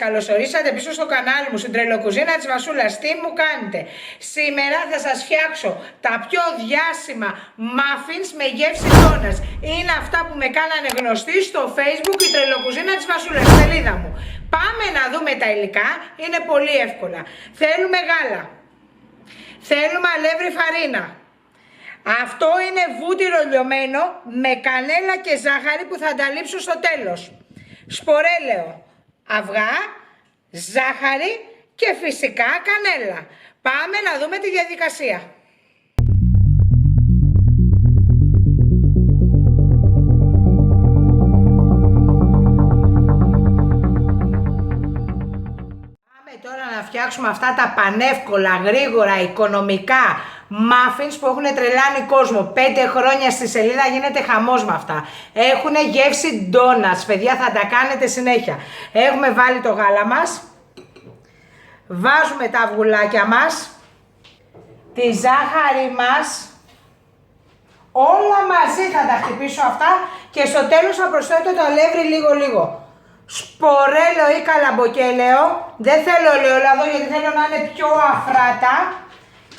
καλωσορίσατε πίσω στο κανάλι μου, στην τρελοκουζίνα της Βασούλας. Τι μου κάνετε? Σήμερα θα σας φτιάξω τα πιο διάσημα muffins με γεύση ντόνατς. Είναι αυτά που με κάνανε γνωστή στο Facebook, η τρελοκουζίνα της Βασούλας, στη σελίδα μου. Πάμε να δούμε τα υλικά, είναι πολύ εύκολα. Θέλουμε γάλα, θέλουμε αλεύρι φαρίνα. Αυτό είναι βούτυρο λιωμένο με κανέλα και ζάχαρη που θα τα λείψω στο τέλος. Σπορέλαιο, αυγά, ζάχαρη και φυσικά κανέλα. Πάμε να δούμε τη διαδικασία. Πάμε τώρα να φτιάξουμε αυτά τα πανεύκολα, γρήγορα, οικονομικά muffins που έχουν τρελάνει κόσμο. 5 χρόνια στη σελίδα γίνεται χαμός με αυτά. Έχουν γεύση donuts, παιδιά, θα τα κάνετε συνέχεια. Έχουμε βάλει το γάλα μας, βάζουμε τα αυγουλάκια μας, τη ζάχαρη μας, όλα μαζί θα τα χτυπήσω αυτά και στο τέλος θα προσθέτω το αλεύρι λίγο. Σπορέλαιο ή καλαμποκέλαιο, δεν θέλω ελαιόλαδο γιατί θέλω να είναι πιο αφράτα.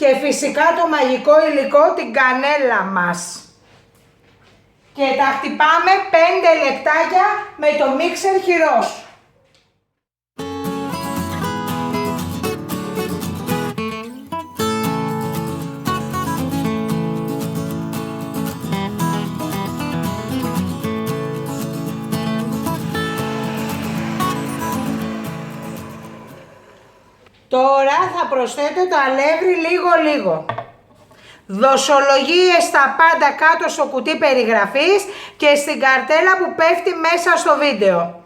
Και φυσικά το μαγικό υλικό, την κανέλα μας. Και τα χτυπάμε 5 λεπτάκια με το μίξερ χειρός. Τώρα θα προσθέτω το αλεύρι λίγο. Δοσολογίες στα πάντα κάτω στο κουτί περιγραφής και στην καρτέλα που πέφτει μέσα στο βίντεο.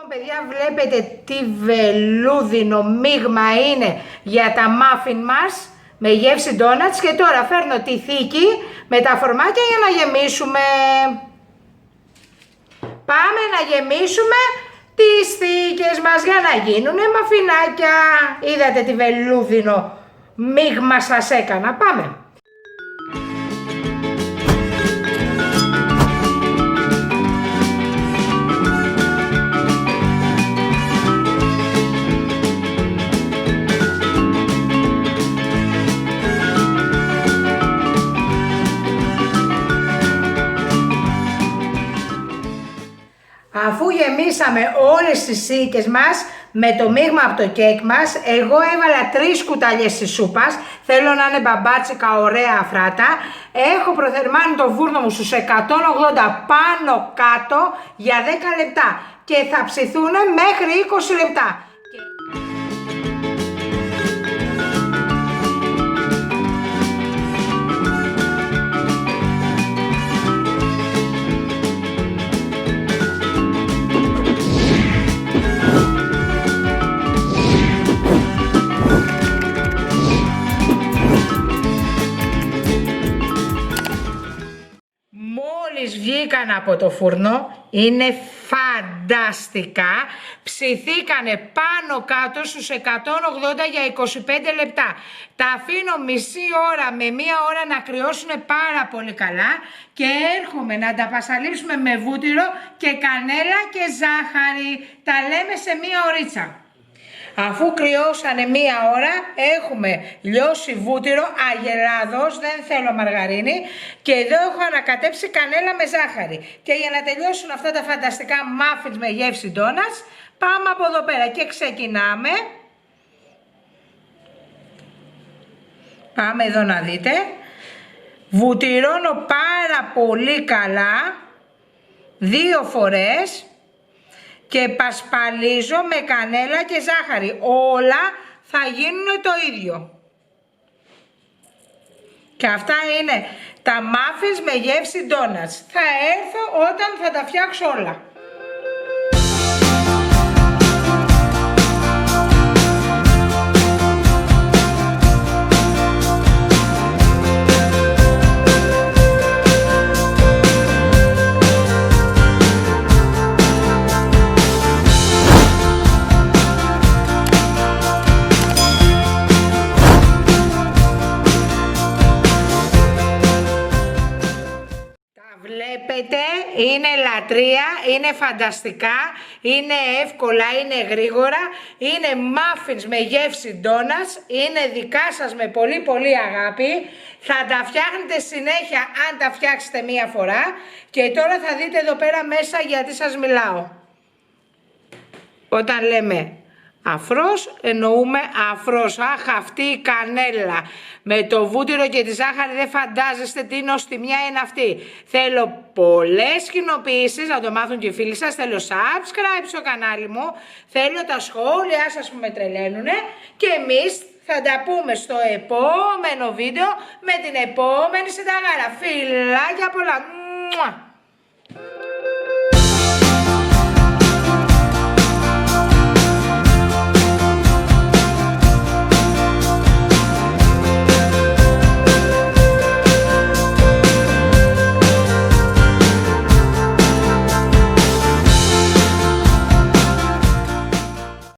Παιδιά, βλέπετε τι βελούδινο μείγμα είναι για τα muffin μας με γεύση donuts και τώρα φέρνω τη θήκη με τα φορμάκια για να γεμίσουμε. Πάμε να γεμίσουμε τις θήκες μας για να γίνουν μαφινάκια. Είδατε τι βελούδινο μείγμα σας έκανα. Πάμε. Αφού γεμίσαμε όλες τις θήκες μας με το μείγμα από το κέικ μας, εγώ έβαλα 3 κουταλιές της σούπας, θέλω να είναι μπαμπάτσικα, ωραία αφράτα. Έχω προθερμάνει το φούρνο μου στους 180 πάνω κάτω για 10 λεπτά και θα ψηθούν μέχρι 20 λεπτά. Μόλις βγήκαν από το φούρνο, είναι φανταστικά, ψηθήκανε πάνω κάτω στους 180 για 25 λεπτά. Τα αφήνω μισή ώρα με μία ώρα να κρυώσουν πάρα πολύ καλά και έρχομαι να τα πασαλίψουμε με βούτυρο και κανέλα και ζάχαρη. Τα λέμε σε μία ωρίτσα. Αφού κρυώσανε μία ώρα, έχουμε λιώσει βούτυρο, αγελάδος, δεν θέλω μαργαρίνη και εδώ έχω ανακατέψει κανέλα με ζάχαρη. Και για να τελειώσουν αυτά τα φανταστικά muffins με γεύση donuts, πάμε από εδώ πέρα και ξεκινάμε. Πάμε εδώ να δείτε. Βουτυρώνω πάρα πολύ καλά, 2 φορές. Και πασπαλίζω με κανέλα και ζάχαρη. Όλα θα γίνουν το ίδιο. Και αυτά είναι τα muffins με γεύση donuts. Θα έρθω όταν θα τα φτιάξω όλα. Βλέπετε, είναι λατρεία, είναι φανταστικά, είναι εύκολα, είναι γρήγορα, είναι muffins με γεύση donuts, είναι δικά σας με πολύ πολύ αγάπη, θα τα φτιάχνετε συνέχεια αν τα φτιάξετε μία φορά και τώρα θα δείτε εδώ πέρα μέσα γιατί σας μιλάω. Όταν λέμε αφρός, εννοούμε αφρός. Αχ, αυτή η κανέλα με το βούτυρο και τη ζάχαρη δεν φαντάζεστε τι νοστιμιά είναι αυτή. Θέλω πολλές κοινοποιήσεις, να το μάθουν και οι φίλοι σας. Θέλω subscribe στο κανάλι μου. Θέλω τα σχόλιά σας που με τρελαίνουνε. Και εμείς θα τα πούμε στο επόμενο βίντεο με την επόμενη συνταγάρα. Φιλάκια πολλά.